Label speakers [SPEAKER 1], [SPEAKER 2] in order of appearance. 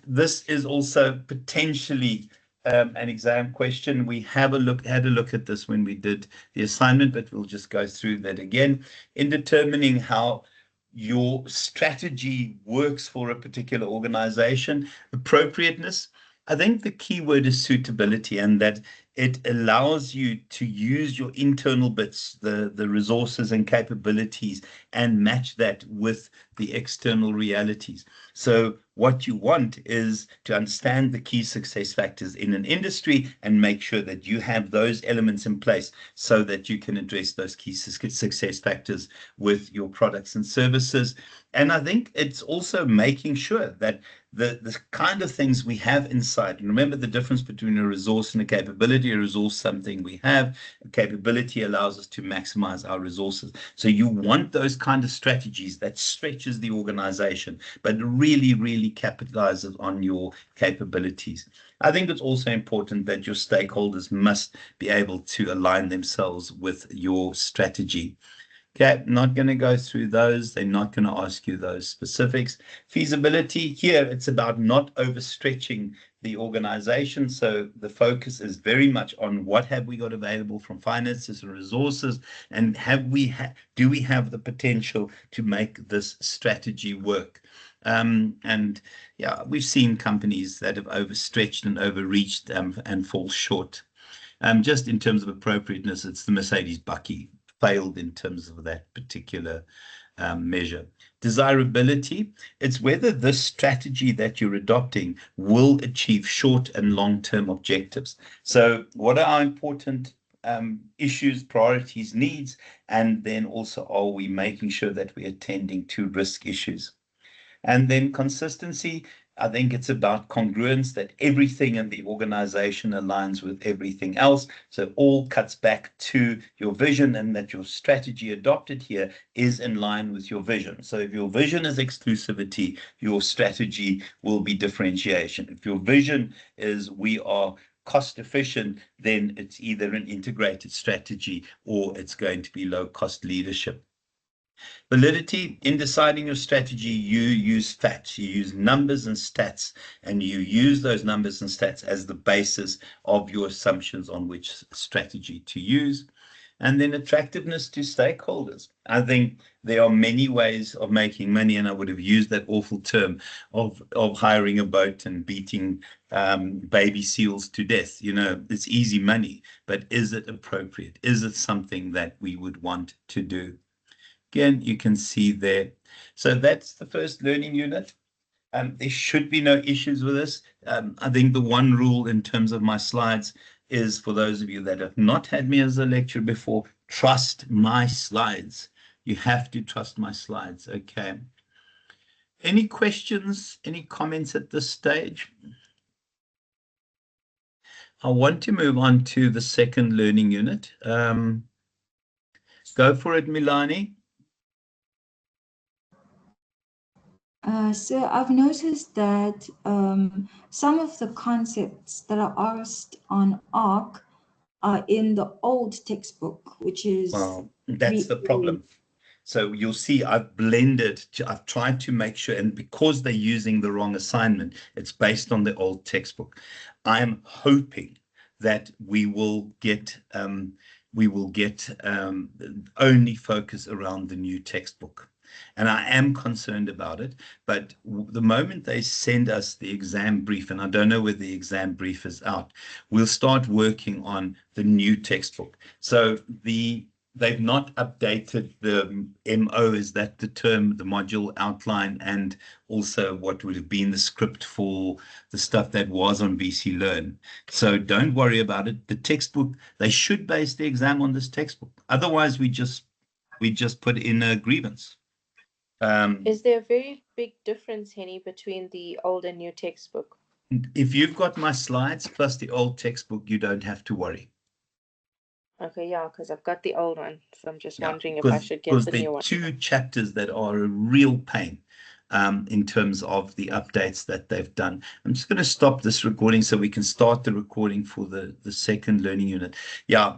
[SPEAKER 1] This is also potentially an exam question. We had a look at this when we did the assignment, but we'll just go through that again. In determining how your strategy works for a particular organization, appropriateness, I think the key word is suitability, and that it allows you to use your internal bits, the resources and capabilities, and match that with the external realities. So what you want is to understand the key success factors in an industry and make sure that you have those elements in place so that you can address those key success factors with your products and services. And I think it's also making sure that the kind of things we have inside, and remember the difference between a resource and a capability. A resource, something we have. A capability allows us to maximize our resources. So you want those kind of strategies that stretches the organization, but really, really capitalizes on your capabilities. I think it's also important that your stakeholders must be able to align themselves with your strategy. Okay, not going to go through those. They're not going to ask you those specifics. Feasibility, here it's about not overstretching the organization. So the focus is very much on what have we got available from finances and resources, and do we have the potential to make this strategy work? And yeah, we've seen companies that have overstretched and overreached and fall short. Just in terms of appropriateness, it's the Mercedes Bucky failed in terms of that particular measure. Desirability, it's whether this strategy that you're adopting will achieve short and long-term objectives. So what are our important issues, priorities, needs, and then also are we making sure that we're attending to risk issues? And then consistency, I think it's about congruence, that everything in the organization aligns with everything else. So all cuts back to your vision, and that your strategy adopted here is in line with your vision. So if your vision is exclusivity, your strategy will be differentiation. If your vision is we are cost efficient, then it's either an integrated strategy or it's going to be low cost leadership. Validity, in deciding your strategy, you use facts, you use numbers and stats, and you use those numbers and stats as the basis of your assumptions on which strategy to use. And then attractiveness to stakeholders. I think there are many ways of making money, and I would have used that awful term of hiring a boat and beating baby seals to death. You know, it's easy money, but is it appropriate? Is it something that we would want to do? Again, you can see there. So that's the first learning unit. There should be no issues with this. I think the one rule in terms of my slides is, for those of you that have not had me as a lecturer before, trust my slides. You have to trust my slides, okay? Any questions, any comments at this stage? I want to move on to the second learning unit. Go for it, Milani.
[SPEAKER 2] So I've noticed that some of the concepts that are asked on ARC are in the old textbook, which is...
[SPEAKER 1] Well, that's the problem. So you'll see I've blended, I've tried to make sure, and because they're using the wrong assignment, it's based on the old textbook. I am hoping that we will get only focus around the new textbook. And I am concerned about it, but the moment they send us the exam brief, and I don't know whether the exam brief is out, we'll start working on the new textbook. So they've not updated the MO, is that the term, the module outline, and also what would have been the script for the stuff that was on BC Learn. So don't worry about it. The textbook, they should base the exam on this textbook. Otherwise, we just put in a grievance.
[SPEAKER 3] Is there a very big difference, Henny, between the old and new textbook?
[SPEAKER 1] If you've got my slides plus the old textbook, you don't have to worry.
[SPEAKER 3] Okay, yeah, because I've got the old one, so I'm just wondering if I should get the new one.
[SPEAKER 1] Because there are two chapters that are a real pain in terms of the updates that they've done. I'm just going to stop this recording so we can start the recording for the second learning unit. Yeah.